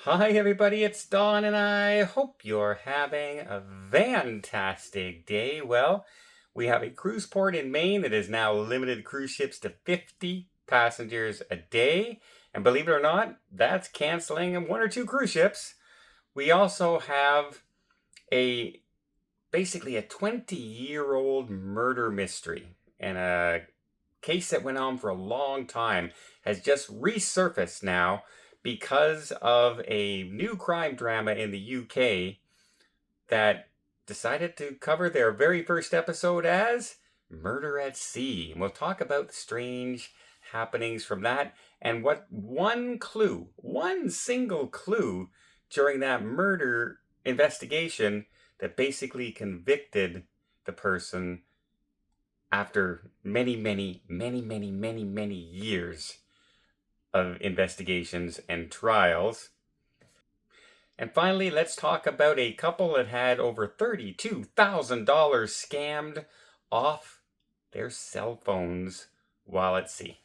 Hi everybody, it's Don and I hope you're having a fantastic day. Well, we have a cruise port in Maine that has now limited cruise ships to 50 passengers a day. And believe it or not, that's canceling one or two cruise ships. We also have a basically a 20-year-old murder mystery, and a case that went on for a long time has just resurfaced now because of a new crime drama in the UK that decided to cover their very first episode as Murder at Sea. And we'll talk about the strange happenings from that and what one single clue during that murder investigation that basically convicted the person after many years of investigations and trials. And finally, let's talk about a couple that had over $32,000 scammed off their cell phones while at sea.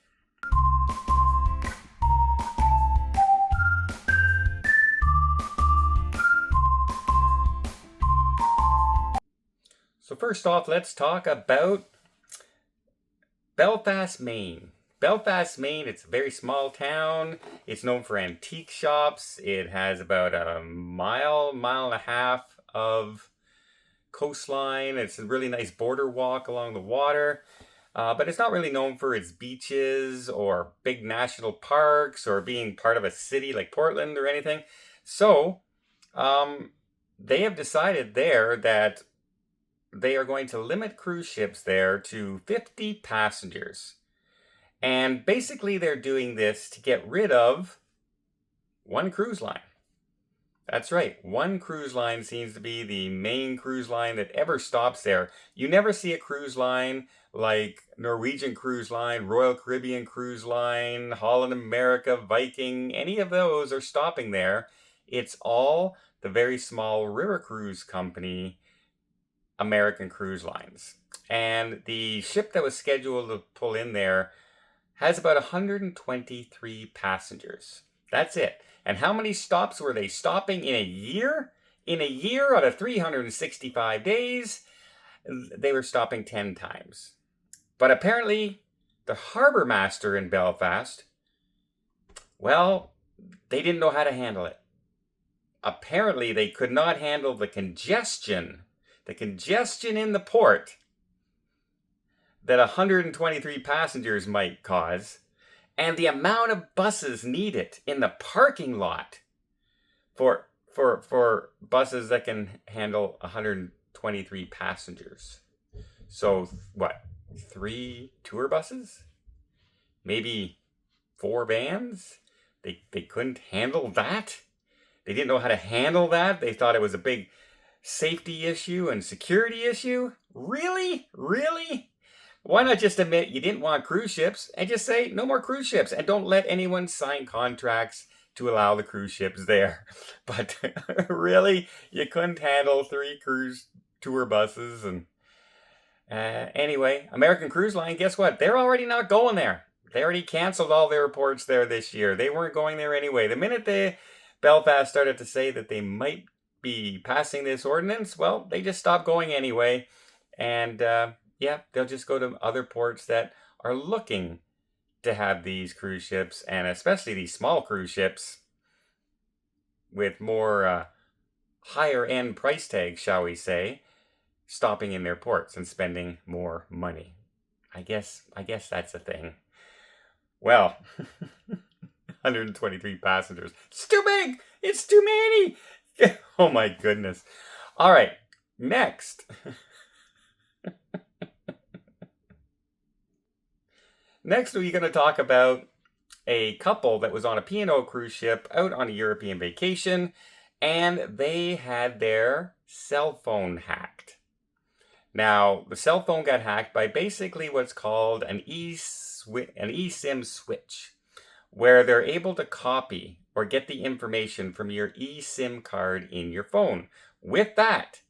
So first off, let's talk about Belfast, Maine. Belfast, Maine, it's a very small town. It's known for antique shops. It has about a mile and a half of coastline. It's a really nice border walk along the water. But it's not really known for its beaches or big national parks or being part of a city like Portland or anything. So, they have decided there that they are going to limit cruise ships there to 50 passengers. And basically they're doing this to get rid of one cruise line. That's right, one cruise line seems to be the main cruise line that ever stops there. You never see a cruise line like Norwegian Cruise Line, Royal Caribbean Cruise Line, Holland America, Viking, any of those are stopping there. It's all the very small river cruise company American Cruise Lines. And the ship that was scheduled to pull in there has about 123 passengers. That's it. And how many stops were they stopping in a year? In a year out of 365 days, they were stopping 10 times. But apparently, the harbor master in Belfast, well, they didn't know how to handle it. Apparently, they could not handle the congestion in the port that 123 passengers might cause, and the amount of buses needed in the parking lot for buses that can handle 123 passengers. So what? 3 tour buses? Maybe 4 vans? They couldn't handle that? They didn't know how to handle that? They thought it was a big safety issue and security issue? Really? Why not just admit you didn't want cruise ships and just say no more cruise ships and don't let anyone sign contracts to allow the cruise ships there? But really, you couldn't handle 3 cruise tour buses. And anyway, American Cruise Line, guess what? They're already not going there. They already canceled all their reports there this year. They weren't going there anyway. The minute Belfast started to say that they might be passing this ordinance, well, they just stopped going anyway. And they'll just go to other ports that are looking to have these cruise ships, and especially these small cruise ships with more higher end price tags, shall we say, stopping in their ports and spending more money. I guess that's a thing. Well, 123 passengers. It's too big! It's too many! Oh my goodness. All right, next. Next, we're going to talk about a couple that was on a P&O cruise ship out on a European vacation, and they had their cell phone hacked. Now, the cell phone got hacked by basically what's called an eSIM switch, where they're able to copy or get the information from your eSIM card in your phone. With that,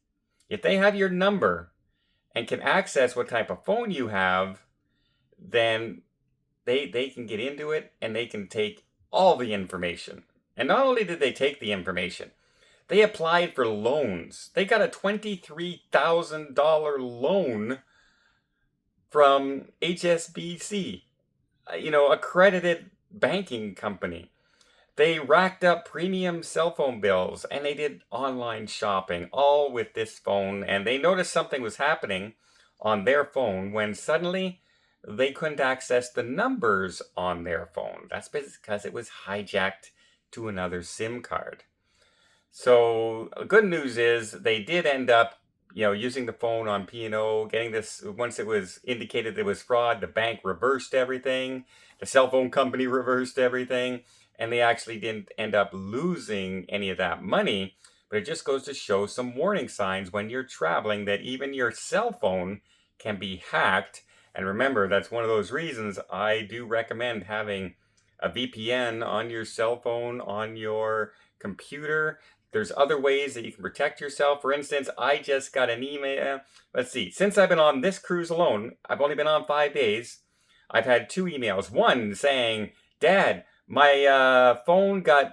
if they have your number and can access what type of phone you have, then they can get into it and they can take all the information And not only did they take the information, they applied for loans. They got a $23,000 loan from HSBC, accredited banking company. They racked up premium cell phone bills and they did online shopping, all with this phone. And they noticed something was happening on their phone when suddenly they couldn't access the numbers on their phone. That's because it was hijacked to another SIM card. So good news is they did end up, using the phone on P&O, getting this. Once it was indicated it was fraud, the bank reversed everything. The cell phone company reversed everything. And they actually didn't end up losing any of that money. But it just goes to show some warning signs when you're traveling that even your cell phone can be hacked. And remember, that's one of those reasons I do recommend having a VPN on your cell phone, on your computer. There's other ways that you can protect yourself. For instance, I just got an email. Let's see. Since I've been on this cruise alone, I've only been on 5 days. I've had 2 emails. One saying, Dad, my phone got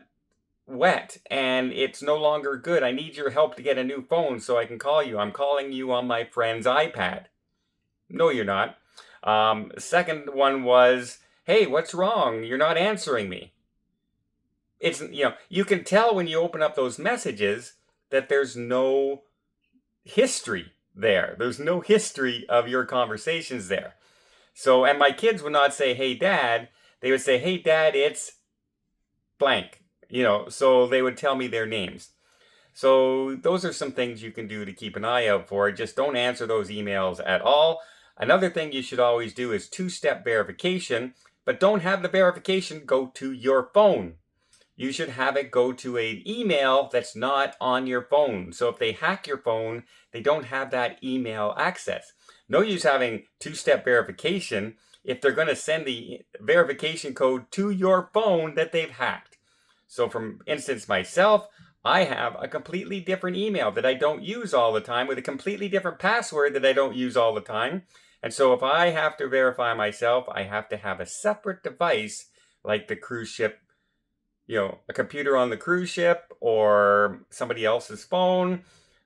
wet and it's no longer good. I need your help to get a new phone so I can call you. I'm calling you on my friend's iPad. No, you're not. Second one was, hey, what's wrong? You're not answering me. It's, you can tell when you open up those messages that there's no history there. There's no history of your conversations there. So, and my kids would not say, hey, Dad. They would say, hey, Dad, it's blank. So they would tell me their names. So those are some things you can do to keep an eye out for. Just don't answer those emails at all. Another thing you should always do is 2-step verification, but don't have the verification go to your phone. You should have it go to an email that's not on your phone. So if they hack your phone, they don't have that email access. No use having 2-step verification if they're going to send the verification code to your phone that they've hacked. So for instance, myself, I have a completely different email that I don't use all the time with a completely different password that I don't use all the time. And so if I have to verify myself, I have to have a separate device like the cruise ship, a computer on the cruise ship or somebody else's phone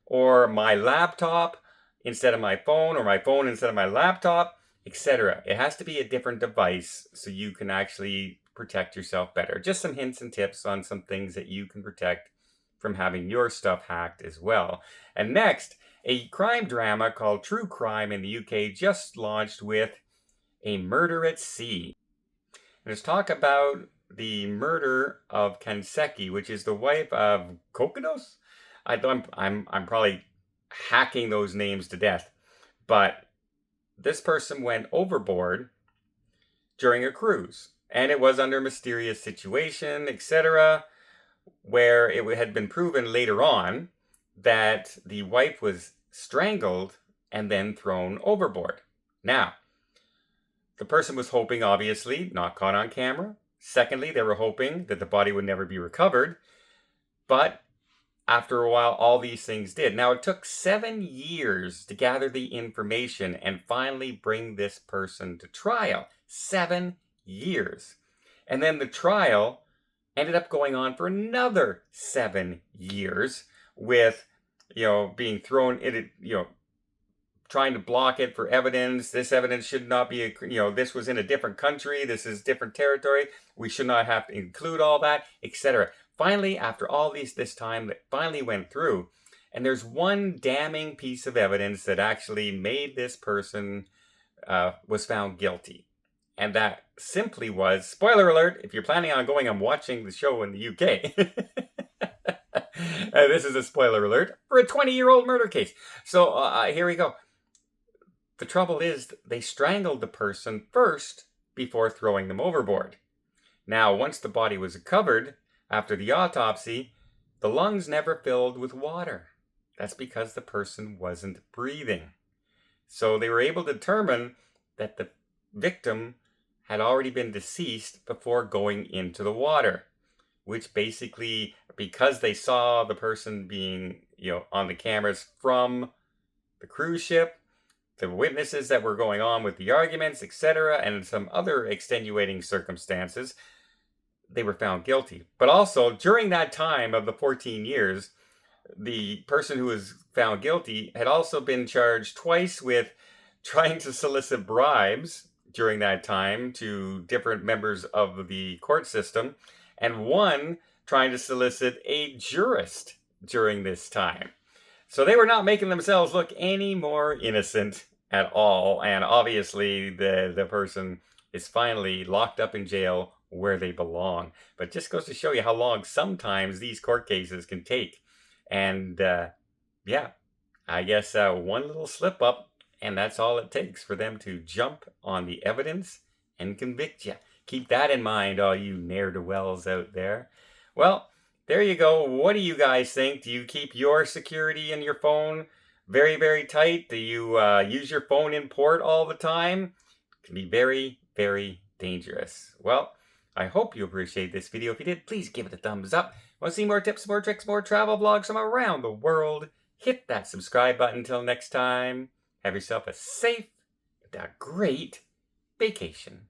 or my laptop instead of my phone or my phone instead of my laptop, etc. It has to be a different device so you can actually protect yourself better. Just some hints and tips on some things that you can protect from having your stuff hacked as well. And next, a crime drama called True Crime in the UK just launched with A Murder at Sea. And let's talk about the murder of Kanseki, which is the wife of Kokodos. I'm probably hacking those names to death, but this person went overboard during a cruise, and it was under a mysterious situation, etc., where it had been proven later on that the wife was strangled and then thrown overboard. Now, the person was hoping, obviously, not caught on camera. Secondly, they were hoping that the body would never be recovered. But after a while, all these things did. Now, it took 7 years to gather the information and finally bring this person to trial. 7 years. And then the trial ended up going on for another 7 years with, being thrown in it, trying to block it for evidence. This evidence should not be, this was in a different country. This is different territory. We should not have to include all that, etc. Finally, after all this time, that finally went through. And there's one damning piece of evidence that actually made this person was found guilty. And that simply was, spoiler alert, if you're planning on going and watching the show in the UK, this is a spoiler alert for a 20-year-old murder case. So here we go. The trouble is they strangled the person first before throwing them overboard. Now, once the body was recovered after the autopsy, the lungs never filled with water. That's because the person wasn't breathing. So they were able to determine that the victim had already been deceased before going into the water, which basically, because they saw the person being, on the cameras from the cruise ship, the witnesses that were going on with the arguments, etc., and some other extenuating circumstances, they were found guilty. But also, during that time of the 14 years, the person who was found guilty had also been charged twice with trying to solicit bribes during that time to different members of the court system, and one trying to solicit a jurist during this time. So they were not making themselves look any more innocent at all, and obviously the person is finally locked up in jail where they belong. But it just goes to show you how long sometimes these court cases can take. And yeah, I guess one little slip up, and that's all it takes for them to jump on the evidence and convict you. Keep that in mind, all you ne'er-do-wells out there. Well, there you go. What do you guys think? Do you keep your security in your phone very, very tight? Do you use your phone in port all the time? It can be very, very dangerous. Well, I hope you appreciate this video. If you did, please give it a thumbs up. Want to see more tips, more tricks, more travel vlogs from around the world? Hit that subscribe button. Until next time, have yourself a safe and a great vacation.